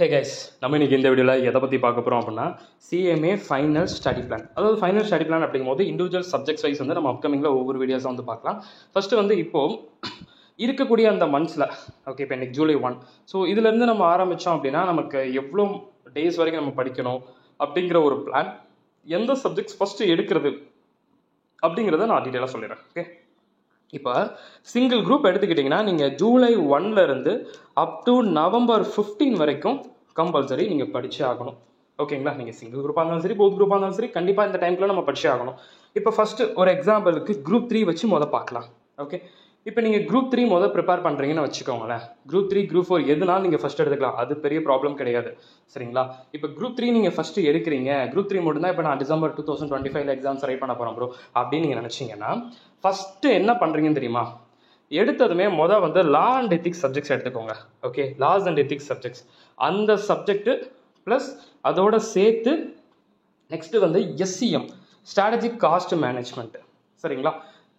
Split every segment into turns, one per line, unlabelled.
Hey guys, நம்ம இன்றைக்கி இந்த வீடியோவில் எதை பற்றி பார்க்க போகிறோம் அப்படின்னா சிஎம்ஏ ஃபைனல் ஸ்டடி பிளான். அதாவது ஃபைனல் ஸ்டடி பிளான் அப்படிங்கும்போது இண்டிவிஜுவல் சப்ஜெக்ட்ஸ் வைஸ் வந்து நம்ம அப்கமிங்கில் ஒவ்வொரு வீடியோஸாக வந்து பார்க்கலாம். ஃபஸ்ட்டு வந்து இப்போது இருக்கக்கூடிய அந்த மந்த்ஸில் ஓகே, இப்போ இன்றைக்கி ஜூலை 1. ஸோ இதுலேருந்து நம்ம ஆரம்பித்தோம் அப்படின்னா நமக்கு எவ்வளோ டேஸ் வரைக்கும் நம்ம படிக்கணும் அப்படிங்கிற ஒரு பிளான், எந்த சப்ஜெக்ட்ஸ் ஃபஸ்ட்டு எடுக்கிறது அப்படிங்கிறத நான் டீட்டெயிலாக சொல்லிடுறேன். ஓகே, இப்போ சிங்கிள் குரூப் எடுத்துக்கிட்டிங்கன்னா நீங்கள் ஜூலை 1லேருந்து அப் டு நவம்பர் 15 வரைக்கும் கம்பல்சரி நீங்கள் படிச்சே ஆகணும். ஓகேங்களா, நீங்கள் சிங்கிள் குரூப்பாக இருந்தாலும் சரி, போத் குரூப்பாக இருந்தாலும் சரி, கண்டிப்பாக இந்த டைமில் நம்ம படிச்சே ஆகணும். இப்போ ஃபஸ்ட்டு ஒரு எக்ஸாம்பிளுக்கு குரூப் 3 வச்சு பார்க்கலாம். ஓகே, இப்போ நீங்கள் குரூப் 3 ப்ரிப்பேர் பண்ணுறீங்கன்னு வச்சுக்கோங்களேன். குரூப் 3 குரூப் 4 எதுனாலும் நீங்கள் ஃபஸ்ட்டு எடுத்துக்கலாம், அது பெரிய ப்ராப்ளம் கிடையாது. சரிங்களா, இப்போ குரூப் 3 நீங்கள் ஃபஸ்ட்டு எடுக்கிறீங்க, குரூப் 3 மட்டும்தான் இப்போ நான் டிசம்பர் 2025 எக்ஸாம்ஸ் ரைட் பண்ண போகிறேன் ப்ரோ அப்படின்னு நீங்கள் நினச்சிங்கன்னா ஃபஸ்ட்டு என்ன பண்ணுறீங்கன்னு தெரியுமா? எடுத்ததுமே வந்து லா அண்ட் எத்திக்ஸ் சப்ஜெக்ட்ஸ் எடுத்துக்கோங்க. Okay, laws and ethics subjects அந்த சப்ஜெக்ட்டு ப்ளஸ் அதோட சேர்த்து நெக்ஸ்ட்டு வந்து எஸ்சிஎம், ஸ்ட்ராட்டஜிக் காஸ்ட் மேனேஜ்மெண்ட். சரிங்களா,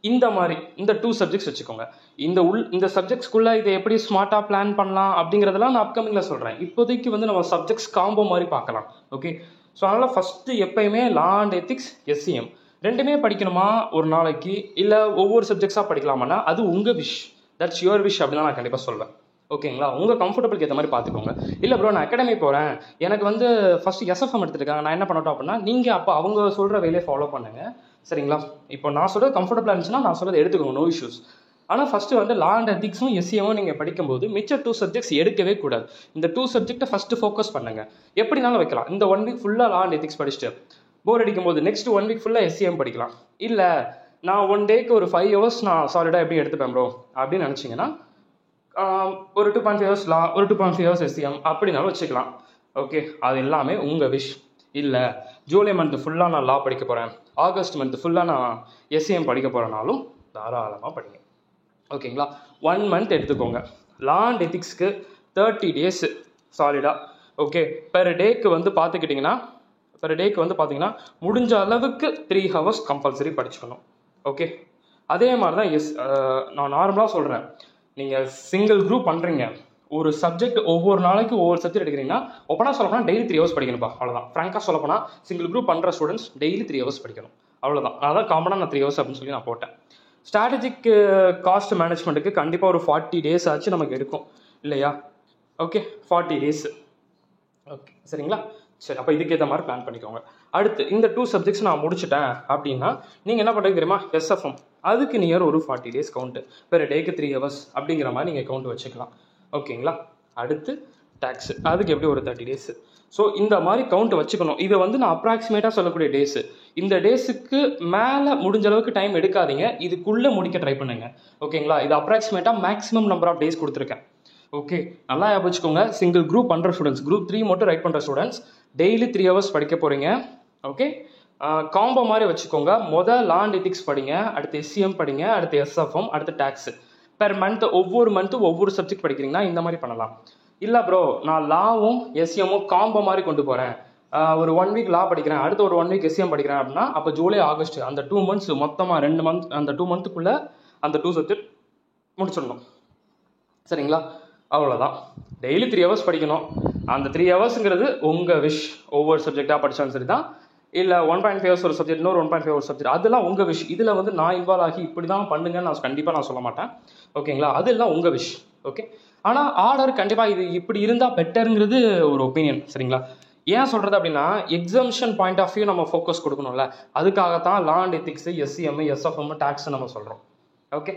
இந்த மாதிரி இந்த 2 சப்ஜெக்ட்ஸ் வச்சுக்கோங்க. இந்த சப்ஜெக்ட்ஸ்குள்ளே இதை எப்படி ஸ்மார்ட்டாக பிளான் பண்ணலாம் அப்படிங்கிறதெல்லாம் நான் அப்கமிங்கில் சொல்கிறேன். இப்போதைக்கு வந்து நம்ம சப்ஜெக்ட்ஸ் காம்போ மாதிரி பார்க்கலாம். ஓகே, ஸோ அதனால் ஃபஸ்ட்டு எப்பயுமே லா அண்ட் எத்திக்ஸ், எஸ்சிஎம் ரெண்டுமே படிக்கணுமா ஒரு நாளைக்கு, இல்லை ஒவ்வொரு சப்ஜெக்ட்ஸாக படிக்கலாமான்னா அது உங்கள் விஷ், தட்ஸ் யுவர் விஷ் அப்படின்னு நான் கண்டிப்பாக சொல்வேன். ஓகேங்களா, உங்கள் கம்ஃபர்டபுளுக்கு ஏற்ற மாதிரி பார்த்துக்கோங்க. இல்லை ப்ரோ நான் அகாடமி போகிறேன், எனக்கு வந்து ஃபஸ்ட்டு எஸ்எஃப்எம் எடுத்துருக்காங்க, நான் என்ன பண்ணட்டும் அப்படின்னா நீங்கள் அப்போ அவங்க சொல்கிற வேலையை ஃபாலோ பண்ணுங்கள். சரிங்களா, இப்போ நான் சொல்கிறது கம்ஃபர்டபுளாக இருந்துச்சுன்னா நான் சொல்கிறது எடுத்துக்கோங்க, நோ இஷ்யூஸ். ஆனால் ஃபஸ்ட்டு வந்து லா அண்ட் எத்திக்ஸும் எஸ்சிஎம்மும் நீங்கள் படிக்கும்போது மிச்ச 2 சப்ஜெக்ட்ஸ் எடுக்கவே கூடாது. இந்த 2 சப்ஜெக்ட்டை ஃபஸ்ட்டு ஃபோக்கஸ் பண்ணுங்கள். எப்படினாலும் வைக்கலாம். இந்த 1 வீக் ஃபுல்லாக லா அண்ட் எத்திக்ஸ் படிச்சுட்டு போர் அடிக்கும் போது நெக்ஸ்ட் 1 வீக் ஃபுல்லாக எஸ்சிஎம் படிக்கலாம். இல்லை நான் 1 டேக்கு ஒரு 5 ஹவர்ஸ் நான் சாலிடாக எப்படி எடுத்துப்பேன் ப்ரோ அப்படின்னு நினச்சிங்கன்னா ஒரு 2.5 ஹவர்ஸ் லா, ஒரு 2.5 ஹவர்ஸ் எஸ்சிஎம் அப்படின்னாலும் வச்சுக்கலாம். ஓகே, அது எல்லாமே உங்கள் விஷ். இல்லை ஜூலை மந்த் ஃபுல்லாக நான் லா படிக்க போகிறேன், ஆகஸ்ட் மந்த் ஃபுல்லாக நான் எஸ்சிஎம் படிக்க போகிறனாலும் தாராளமாக படிங்க. ஓகேங்களா, 1 மந்த் எடுத்துக்கோங்க. லா அண்ட் எத்திக்ஸ்க்கு 30 டேஸ் சாலிடாக. ஓகே, பெர் டேக்கு வந்து பார்த்துக்கிட்டிங்கன்னா முடிஞ்ச அளவுக்கு 3 ஹவர்ஸ் கம்பல்சரி படிச்சுக்கணும். ஓகே, அதே மாதிரி தான் நான் நார்மலாக சொல்கிறேன். நீங்கள் சிங்கிள் குரூப் பண்ணுறீங்க, ஒரு சப்ஜெக்ட் ஒவ்வொரு நாளைக்கு ஒவ்வொரு சப்ஜெக்ட் எடுக்கிறீங்கன்னா ஓப்பனாக சொல்லப்போனால் டெய்லி 3 ஹவர்ஸ் படிக்கணும்ப்பா, அவ்வளோதான். ஃப்ராங்காக சொல்லப்போனால் சிங்கிள் குரூப் பண்ணுற ஸ்டூடெண்ட்ஸ் டெய்லி 3 ஹவர்ஸ் படிக்கணும், அவ்வளோதான். அதான் காமனாக நான் 3 ஹவர்ஸ் அப்படின்னு சொல்லி நான் போட்டேன். ஸ்ட்ராட்டஜிக் காஸ்ட் மேனேஜ்மெண்ட்டுக்கு கண்டிப்பாக ஒரு 40 டேஸ் ஆச்சு நமக்கு எடுக்கும் இல்லையா? Okay, 40 days. ஓகே, சரிங்களா, சரி. அப்போ இதுக்கேற்ற மாதிரி பிளான் பண்ணிக்கோங்க. அடுத்து இந்த 2 சப்ஜெக்ட்ஸ் நான் முடிச்சுட்டேன் அப்படின்னா நீங்கள் என்ன பண்ணுறீங்க தெரியுமா? எஸ்எஃப்எம் அதுக்கு நியர் ஒரு 40 டேஸ் கவுண்ட்டு, பெர் டேக்கு 3 ஹவர்ஸ் அப்படிங்கிற மாதிரி நீங்கள் கவுண்ட் வச்சுக்கலாம். ஓகேங்களா, அடுத்து டேக்ஸு அதுக்கு எப்படி ஒரு 30 டேஸு. ஸோ இந்த மாதிரி கவுண்ட் வச்சுக்கணும். இதை வந்து நான் அப்ராக்சிமேட்டாக சொல்லக்கூடிய டேஸு. இந்த டேஸுக்கு மேலே முடிஞ்ச அளவுக்கு டைம் எடுக்காதீங்க, இதுக்குள்ளே முடிக்க ட்ரை பண்ணுங்க. ஓகேங்களா, இது அப்ராக்சிமேட்டாக மேக்ஸிமம் நம்பர் ஆஃப் டேஸ் கொடுத்துருக்கேன். ஓகே, நல்லா ஞாபகம் வச்சுக்கோங்க. சிங்கிள் குரூப் பண்ணுற ஸ்டூடெண்ட்ஸ், குரூப் 3 மட்டும் ரைட் பண்ணுற ஸ்டூடெண்ட்ஸ் டெய்லி 3 ஹவர்ஸ் படிக்க போகிறீங்க. ஓகே, காம்போ மாதிரி வச்சுக்கோங்க. லா அண்ட் எத்திக்ஸ் படிங்க, அடுத்து எஸ்சிஎம் படிங்க, அடுத்து எஸ்எஃப்எம், அடுத்து டேக்ஸு. பெர் மந்த் ஒவ்வொரு ஒவ்வொரு சப்ஜெக்ட் படிக்கிறீங்கன்னா இந்த மாதிரி பண்ணலாம். இல்லை ப்ரோ நான் லாவும் எஸ்சிஎம்மும் காம்போ மாதிரி கொண்டு போகிறேன், ஒரு 1 வீக் லா படிக்கிறேன், அடுத்து ஒரு 1 வீக் எஸ்சிஎம் படிக்கிறேன் அப்படின்னா அப்போ ஜூலை ஆகஸ்ட் அந்த 2 மந்த்ஸ் மொத்தமாக 2 மந்த், அந்த 2 மந்த்துக்குள்ளே அந்த 2 சப்ஜெக்ட் முடிச்சிடணும். சரிங்களா, அவ்வளோதான். டெய்லி 3 ஹவர்ஸ் படிக்கணும். அந்த 3 ஹவர்ஸுங்கிறது உங்கள் விஷ். ஒவ்வொரு சப்ஜெக்டாக படித்தாலும் சரி தான், இல்லை 1.5 ஹவர்ஸ் ஒரு சப்ஜெக்ட், இன்னொரு 1.5 ஹவர்ஸ் சப்ஜெக்ட், அதெல்லாம் உங்கள் விஷ். இதில் வந்து நான் இன்வால்வ் ஆகி இப்படி தான் பண்ணுங்கன்னு நான் கண்டிப்பாக சொல்ல மாட்டேன். ஓகேங்களா, அதெல்லாம் உங்கள் விஷ். ஓகே, ஆனால் ஆர்டர் கண்டிப்பாக இது இப்படி இருந்தால் பெட்டருங்கிறது ஒரு ஒப்பீனியன். சரிங்களா, ஏன் சொல்கிறது அப்படின்னா எக்ஸாம்ஷன் பாயிண்ட் ஆஃப் வியூ நம்ம ஃபோக்கஸ் கொடுக்கணும்ல, அதுக்காகத்தான் law and ethics, SCM, SFM, tax நம்ம சொல்கிறோம். ஓகே,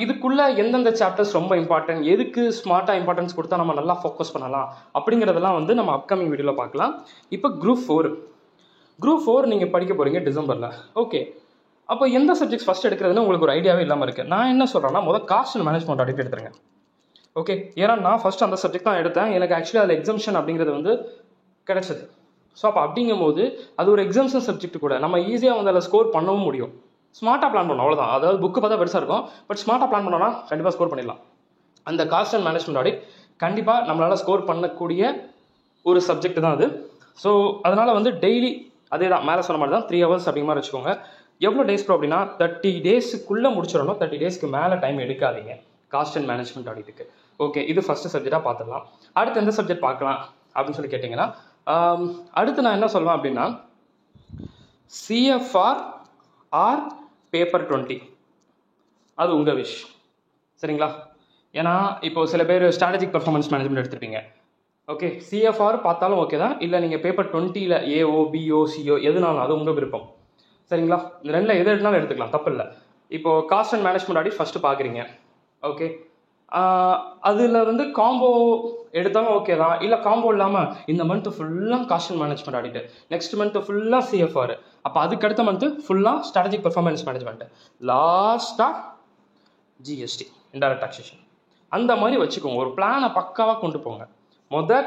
இதுக்குள்ளே எந்தெந்த சாப்டர்ஸ் ரொம்ப இம்பார்ட்டன்ட், எதுக்கு ஸ்மார்ட்டாக இம்பார்ட்டன்ஸ் கொடுத்தா நம்ம நல்லா ஃபோக்கஸ் பண்ணலாம் அப்படிங்கிறதெல்லாம் வந்து நம்ம அப்கமிங் வீடியோவில் பார்க்கலாம். இப்போ குரூப் 4 நீங்கள் படிக்க போகிறீங்க டிசம்பரில். ஓகே, அப்போ எந்த சப்ஜெக்ட்ஸ் ஃபஸ்ட் எடுக்கிறதுன்னு உங்களுக்கு ஒரு ஐடியாவே இல்லாமல் இருக்குது. நான் என்ன சொல்கிறேன்னா காஸ்ட் அண்ட் மேனேஜ்மெண்ட் ஆடிட் எடுத்துருங்க. ஓகே, ஏன்னா நான் ஃபஸ்ட்டு அந்த சப்ஜெக்ட் தான் எடுத்தேன். எனக்கு ஆக்சுவலி அதில் எக்ஸாம்ஷன் அப்படிங்கிறது வந்து கிடைச்சது. ஸோ அப்போ அப்படிங்கும்போது அது ஒரு எக்ஸாம்ஷன் சப்ஜெக்ட் கூட நம்ம ஈஸியாக வந்து அதில் ஸ்கோர் பண்ணவும் முடியும். ஸ்மார்ட்டாக பிளான் பண்ணணும், அவ்வளோதான். அதாவது புக்கு பார்த்தா பெருசாக இருக்கும், பட் ஸ்மார்ட்டாக பிளான் பண்ணோன்னா கண்டிப்பாக ஸ்கோர் பண்ணிடலாம். அந்த காஸ்ட் அண்ட் மேனேஜ்மெண்ட் ஆடிட் கண்டிப்பாக நம்மளால் ஸ்கோர் பண்ணக்கூடிய ஒரு சப்ஜெக்ட் தான் அது. ஸோ அதனால் வந்து டெய்லி அதே தான் மேலே சொன்ன மாதிரி தான் 3 ஹவர்ஸ் அப்படிங்கிற மாதிரி வச்சுக்கோங்க. எவ்வளோ டேஸ் ப்ரோ அப்படின்னா 30 டேஸுக்குள்ளே முடிச்சிடணும். 30 டேஸ்க்கு மேலே டைம் எடுக்காதீங்க காஸ்ட் அண்ட் மேனேஜ்மெண்ட் ஆடிட்டுக்கு. ஓகே, இது ஃபஸ்ட்டு சப்ஜெக்டாக பார்த்துடலாம். அடுத்து எந்த சப்ஜெக்ட் பார்க்கலாம்? அப்படின்னு சொல்லி கேட்டிங்கன்னா, அடுத்து நான் என்ன சொல்லுவேன் அப்படின்னா, CFR ஆர் பேப்பர் 20 அது உங்கள் விஷ். சரிங்களா? ஏன்னா இப்போ சில பேர் ஸ்ட்ராட்டஜிக் பர்ஃபார்மன்ஸ் மேனேஜ்மெண்ட் எடுத்துருப்பீங்க. ஓகே, CFR பார்த்தாலும் ஓகே தான், இல்லை நீங்கள் பேப்பர் 20ல் AO BO CO எதுனாலும் அது உங்கள் விருப்பம். சரிங்களா? இந்த ரெண்டில் எது எடுத்தாலும் எடுத்துக்கலாம், தப்பு இல்லை. இப்போது cost and management audit first பார்க்குறீங்க. ஓகே, அதில் வந்து காம்போ எடுத்தாலும் ஓகே தான், இல்லை காம்போ இல்லாமல் இந்த மந்த்து ஃபுல்லாக காஸ்ட் அண்ட் மேனேஜ்மெண்ட் ஆடிட்டு, நெக்ஸ்ட் மந்த்து ஃபுல்லாக CFR, அப்போ அதுக்கு அடுத்த மந்த்து ஃபுல்லாக ஸ்ட்ராட்டஜிக் பர்ஃபார்மன்ஸ் மேனேஜ்மெண்ட்டு, லாஸ்ட்டாக GST இன்டைரக்ட் டாக்ஸேஷன். அந்த மாதிரி வச்சுக்கோங்க. ஒரு பிளானை பக்காவாக கொண்டு போங்க.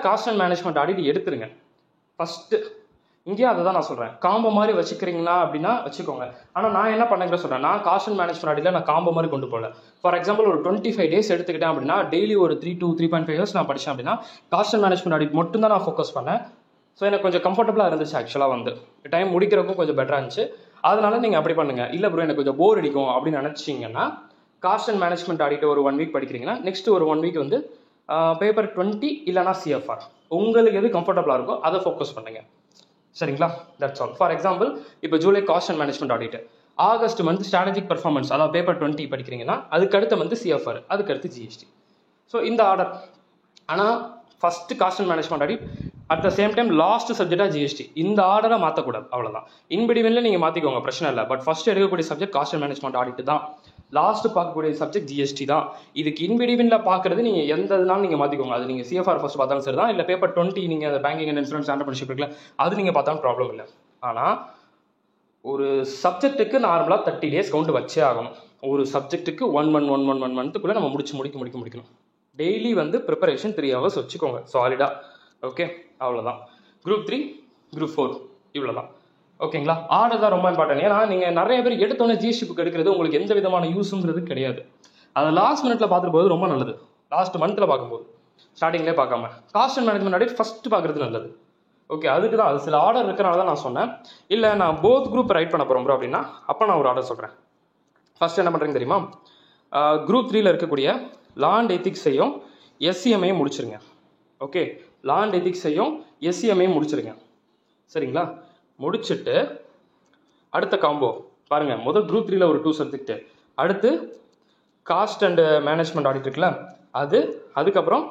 காஸ்ட் அண்ட் மேனேஜ்மெண்ட் ஆடிட் எடுத்துருங்க ஃபஸ்ட்டு. இங்கேயும் அதை தான் நான் சொல்கிறேன். காம்போ மாதிரி வச்சுக்கிறீங்களா அப்படின்னா வச்சுக்கோங்க. ஆனால் நான் என்ன பண்ணுறேன் சொல்கிறேன், நான் காஸ்ட் அண்ட் மேனேஜ்மெண்ட் ஆடிட்டில் நான் காம்போ மாதிரி கொண்டு போகல. ஃபார் எக்ஸாம்பிள் ஒரு 25 days எடுத்துக்கிட்டேன் அப்படின்னா, டெய்லி ஒரு 3 to 3.5 years நான் படித்தேன் அப்படின்னா, காஸ்ட் அண்ட் மேனேஜ்மெண்ட் ஆடிட் மட்டும் தான் நான் ஃபோக்கஸ் பண்ணேன். ஸோ எனக்கு கொஞ்சம் கம்ஃபர்டபுளாக இருந்துச்சு. ஆக்சுவலாக வந்து டைம் முடிக்கிறதுக்கும் கொஞ்சம் பெட்டராக இருந்துச்சு. அதனால நீங்கள் அப்படி பண்ணுங்கள். இல்லை ப்ரோ எனக்கு கொஞ்சம் போர் அடிக்கும் அப்படின்னு நினச்சிங்கன்னா, காஸ்ட் அண்ட் மேனேஜ்மெண்ட் ஆடிட் ஒரு 1 week படிக்கிறீங்கன்னா, நெக்ஸ்ட் ஒரு 1 week வந்து பேப்பர் 20 இல்லைனா CFR, உங்களுக்கு எது கம்ஃபர்டபுளாக இருக்கோ அதை ஃபோக்கஸ் பண்ணுங்க. சரிங்களா? That's all. ஃபார் எக்ஸாம்பிள் இப்போ July cost and management audit, August month strategic performance அதாவது பேப்பர் 20 படிக்கிறீங்கன்னா, அதுக்கு அடுத்த மந்த் CFR, அதுக்கு அடுத்து GST. ஸோ இந்த ஆர்டர். ஆனால் first cost and management audit, at the same time last சப்ஜெக்டாக GST. இந்த ஆர்டரை மாற்றக்கூடாது, அவ்வளோதான். இன்பிடிவினில் நீங்கள் மாற்றிக்கோங்க, பிரச்சனை இல்லை. பட் ஃபஸ்ட்டு எடுக்கக்கூடிய subject cost and management audit தான், லாஸ்ட்டு பார்க்கக்கூடிய சப்ஜெக்ட் GST தான். இதுக்கு இன்பிடிவினில் பார்க்குறது நீங்கள் எந்த இதனாலும் நீங்கள் மாற்றிக்கோங்க. அது நீங்கள் CFR ஃபஸ்ட் பார்த்தாலும் சரி தான், இல்லை பேப்பர் 20 நீங்கள் அந்த பேங்கிங் அண்ட் இன்சூரன்ஸ் ஆண்டர்பிரினர்ஷிப் இருக்குல்ல, அது நீங்கள் பார்த்தாலும் ப்ராப்ளம் இல்லை. ஆனால் ஒரு சப்ஜெக்ட்டுக்கு நார்மலாக 30 days கவுண்ட் வச்சே ஆகணும். ஒரு சப்ஜெக்ட்டுக்கு 1 மந்த்துக்குள்ளே நம்ம முடிக்கணும். டெய்லி வந்து ப்ரிப்பரேஷன் 3 hours வச்சுக்கோங்க சாலிடாக. ஓகே, அவ்வளோதான். குரூப் 3 குரூப் 4 இவ்வளோ தான். ஓகேங்களா? ஆர்டர் தான் ரொம்ப இம்பார்ட்டன்ட். ஏன்னா நீங்கள் நிறைய பேர் எடுத்தோன்னே GST புக் எடுக்கிறது உங்களுக்கு எந்த விதமான யூஸுங்கிறது கிடையாது. அதை லாஸ்ட் மினிட்ல பார்த்துட்டு போது ரொம்ப நல்லது. லாஸ்ட் மந்த்தில் பார்க்கும்போது ஸ்டார்டிங்லேயே பார்க்காம cost and management audit first பார்க்குறது நல்லது. ஓகே, அதுக்கு தான் அது சில ஆர்டர் இருக்கிறனால தான் நான் சொன்னேன். இல்லை நான் போத் குரூப் ரைட் பண்ண போகிறோம் ப்ரோ அப்படின்னா, அப்போ நான் ஒரு ஆர்டர் சொல்கிறேன். ஃபஸ்ட்டு என்ன பண்ணுறீங்க தெரியுமா? குரூப் 3ல் இருக்கக்கூடிய லா அண்ட் எத்திக்ஸையும் SCMஐயும் முடிச்சிருங்க. ஓகே, லா அண்ட் எத்திக்ஸையும் SCMஐயும் முடிச்சிருங்க. சரிங்களா? முடிச்சுட்டு அடுத்த காம்போ பாருங்கள். முதல் குரூப் 3ல் ஒரு 2 சப்ஜெக்ட், அடுத்து காஸ்ட் அண்ட் மேனேஜ்மெண்ட் ஆடிட் இருக்குல்ல அது, அதுக்கப்புறம்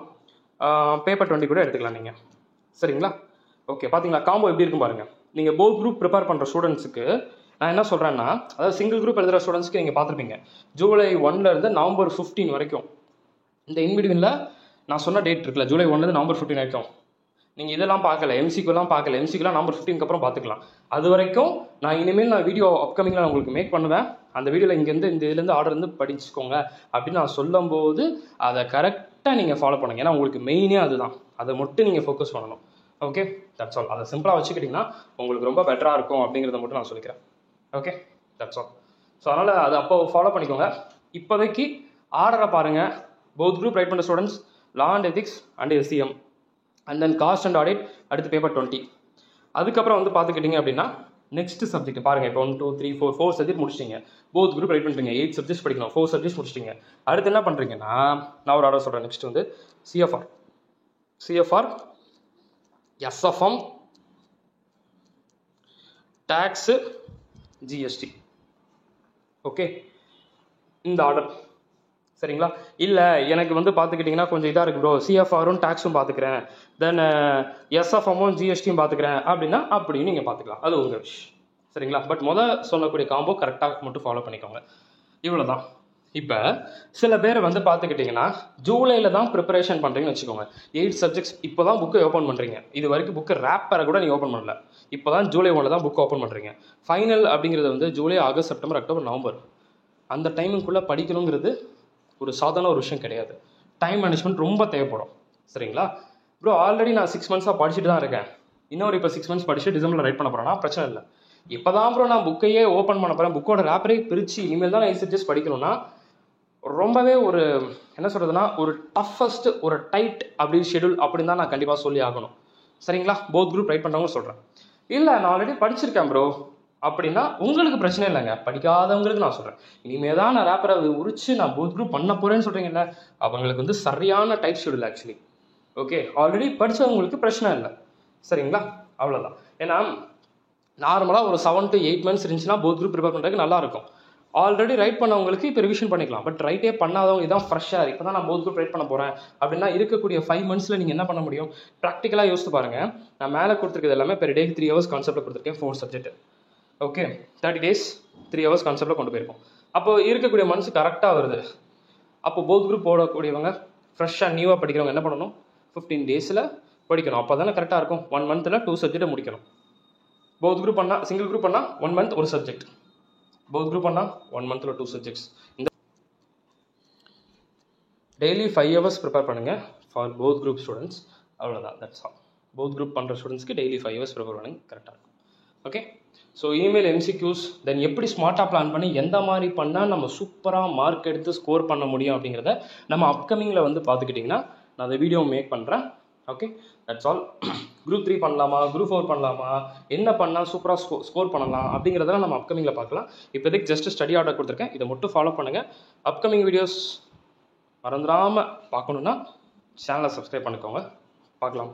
பேப்பர் 20 கூட எடுத்துக்கலாம் நீங்கள். சரிங்களா? ஓகே, பார்த்தீங்களா காம்போ எப்படி இருக்கும் பாருங்கள். நீங்கள் போத் குரூப் ப்ரிப்பேர் பண்ணுற ஸ்டூடெண்ட்ஸுக்கு நான் என்ன சொல்கிறேன்னா, அதாவது சிங்கிள் குரூப் எழுதுகிற ஸ்டூடெண்ட்ஸ்க்கு நீங்கள் பார்த்துருப்பீங்க, ஜூலை 1லேருந்து நவம்பர் 15 வரைக்கும் இந்த இன்பிட்வீனில் நான் சொன்ன டேட் இருக்குல்ல, ஜூலை 1லேருந்து நவம்பர் 15 வரைக்கும் நீங்கள் இதெல்லாம் பார்க்கல, MCQலாம் பார்க்கல. MCQலாம் நவம்பர் 15க்கு அப்புறம் பார்த்துக்கலாம். அது வரைக்கும் நான் வீடியோ அப்கமிங்கில் நான் உங்களுக்கு மேக் பண்ணுவேன். அந்த வீடியோவில் இங்கேருந்து இந்த இதுலேருந்து ஆர்டர் இருந்து படிச்சுக்கோங்க அப்படின்னு நான் சொல்லும்போது அதை கரெக்டாக நீங்கள் ஃபாலோ பண்ணுங்க. ஏன்னா உங்களுக்கு மெயினே அதுதான், அதை மட்டும் நீங்கள் ஃபோக்கஸ் பண்ணணும். Okay, that's all. அதை சிம்பிளாக வச்சுக்கிட்டிங்கன்னா உங்களுக்கு ரொம்ப பெட்டராக இருக்கும் அப்படிங்கிறத மட்டும் நான் சொல்லிக்கிறேன். Okay, that's all. ஸோ அதனால் அதை அப்போ ஃபாலோ பண்ணிக்கோங்க. இப்போதைக்கு ஆர்டரை பாருங்கள். போத் குரூப் ரைட் பண்ணுற students law and ethics and SCM and then cost and audit, அடுத்து பேப்பர் 20. அதுக்கப்புறம் வந்து பார்த்துக்கிட்டிங்க அப்படின்னா நெக்ஸ்ட் சப்ஜெக்ட் பாருங்கள். இப்போ 1 2 3 4 சப்ஜெக்ட் முடிச்சிட்டிங்க. போத் குரூப் ரைட் பண்ணுறீங்க. 8 சப்ஜெக்ட்ஸ் படிக்கணும், 4 சப்ஜெக்ட்ஸ் முடிச்சிட்டிங்க. அடுத்து என்ன பண்ணுறீங்கன்னா, நான் ஒரு ஆர்டர் சொல்கிறேன். நெக்ஸ்ட் வந்து CFR, SFM, tax, GST. Okay, இந்த ஆர்டர். சரிங்களா? இல்லை எனக்கு வந்து பார்த்துக்கிட்டிங்கன்னா கொஞ்சம் இதாக இருக்குது ப்ரோ, CFRும் டேக்ஸும் பார்த்துக்கிறேன், தென் SFMும் GSTயும் பார்த்துக்கிறேன் அப்படின்னா அப்படியும் நீங்கள் பார்த்துக்கலாம். அது உங்கள் விஷ். சரிங்களா? பட் சொல்லக்கூடிய காம்போ கரெக்டாக மட்டும் ஃபாலோ பண்ணிக்கோங்க. இவ்வளோ தான். இப்போ சில பேர் வந்து பார்த்துக்கிட்டிங்கன்னா ஜூலையில் தான் ப்ரிப்பரேஷன் பண்ணுறீங்கன்னு வச்சுக்கோங்க. 8 சப்ஜெக்ட்ஸ் இப்போ தான் புக்கை ஓப்பன் பண்ணுறீங்க. இது வரைக்கும் புக்கு ரேப்பரை கூட நீங்கள் ஓப்பன் பண்ணல. இப்போ தான் ஜூலை 1 தான் புக் ஓப்பன் பண்ணுறீங்க. ஃபைனல் அப்படிங்கிறது வந்து July, August, September, October, November. அந்த டைமுக்குள்ளே படிக்கணுங்கிறது ஒரு சாதாரண ஒரு விஷயம் கிடையாது. டைம் மேனேஜ்மெண்ட் ரொம்ப தேவைப்படும். சரிங்களா? ப்ரோ ஆல்ரெடி நான் 6 monthஸாக படிச்சுட்டு தான் இருக்கேன். இன்னொரு இப்போ 6 months படிச்சுட்டு டிசம்பரில் ரைட் பண்ண போகிறேன்னா பிரச்சனை இல்லை. இப்போ தான் ப்ரோ நான் புக்கையே ஓப்பன் பண்ண போகிறேன், புக்கோட ரேப்பரே பிரித்து இனிமேல் தான் நான் சப்ஜெக்ட்ஸ் படிக்கணும்னா ரொம்பவே ஒரு என்ன சொல்கிறதுனா ஒரு டஃபஸ்ட் ஒரு டைட் அப்படி ஷெடியூல் அப்படின்னு தான் நான் கண்டிப்பாக சொல்லி ஆகணும். சரிங்களா? போத் குரூப் ரைட் பண்ணுறவங்க சொல்கிறேன். இல்லை நான் ஆல்ரெடி படிச்சிருக்கேன் ப்ரோ அப்படின்னா உங்களுக்கு பிரச்சனை இல்லைங்க. படிக்காதவங்களுக்கு நான் சொல்கிறேன், இனிமேல் தான் நான் ரேப்பரை உரிச்சு நான் போத் குரூப் பண்ண போகிறேன்னு சொல்கிறீங்கல்ல, அவங்களுக்கு வந்து சரியான tight schedule. Actually okay, already படித்தவங்களுக்கு பிரச்சனை இல்லை. சரிங்களா? அவ்வளோதான். ஏன்னா நார்மலாக ஒரு 7 to 8 months இருந்துச்சுன்னா போத் குரூப் ப்ரிப்பேர் பண்ணுறதுக்கு நல்லாயிருக்கும். ஆல்ரெடி ரைட் பண்ணவங்களுக்கு இப்போ ரிவிஷன் பண்ணிக்கலாம். பட் ரைட்டே பண்ணாதவங்க இதான் ஃப்ரெஷ்ஷாக இப்போ தான் நான் போத் குரூப் ரைட் பண்ண போகிறேன் அப்படின்னா இருக்கக்கூடிய 5 monthsல நீங்கள் என்ன பண்ண முடியும்? ப்ராக்டிக்கலாக யோசித்து பாருங்கள். நான் மேலே கொடுத்துருக்கிறது எல்லாமே பெர் டேக்கு 3 hours கான்செப்ட்டில் கொடுத்துருக்கேன். 4 subject. ஓகே, 30 days 3 hours கான்செப்ட்டில் கொண்டு போயிருக்கோம். அப்போ இருக்கக்கூடிய மந்த்ஸ் கரெக்டாக வருது. அப்போ போத் குரூப் போடக்கூடியவங்க ஃப்ரெஷ்ஷாக நியூவாக படிக்கிறவங்க என்ன பண்ணணும்? 15 daysல படிக்கணும். அப்போ தானே கரெக்டாக இருக்கும். 1 monthல 2 subject முடிக்கணும். போத் குரூப் பண்ணால், சிங்கிள் குரூப் பண்ணால் 1 month 1 subject. போத் குரூப் பண்ணால் 1 monthல 2 subjects. இந்த டெய்லி 5 hours ப்ரிப்பேர் பண்ணுங்கள் ஃபார் போத் குரூப் ஸ்டூடெண்ட்ஸ். அவ்வளோதான், தட்ஸ் ஆல். போத் குரூப் பண்ணுற ஸ்டூடெண்ட்ஸ்க்கு டெய்லி 5 hours ப்ரிப்பேர் பண்ணுங்க, கரெக்டாக இருக்கும். ஓகே, ஸோ இமெயில் MCQs தென் எப்படி ஸ்மார்ட்டாக பிளான் பண்ணி எந்த மாதிரி பண்ணால் நம்ம சூப்பராக மார்க் எடுத்து ஸ்கோர் பண்ண முடியும் அப்படிங்கிறத நம்ம அப்கமிங்கில் வந்து பார்த்துக்கிட்டிங்கன்னா நான் அந்த வீடியோ மேக் பண்ணுறேன். Okay, that's all. குரூப் 3 பண்ணலாமா, குரூப் 4 பண்ணலாமா, என்ன பண்ணால் சூப்பராக ஸ்கோர் பண்ணலாம் அப்படிங்கிறதெல்லாம் நம்ம அப்கமிங்கில் பார்க்கலாம். இப்போதைக்கு ஜஸ்ட் ஸ்டடி ஆர்டர் கொடுத்துருக்கேன், இதை மட்டும் ஃபாலோ பண்ணுங்கள். அப்கமிங் வீடியோஸ் மறந்துடாமல் பார்க்கணுன்னா சேனலை சப்ஸ்கிரைப் பண்ணிக்கோங்க. பார்க்கலாம்.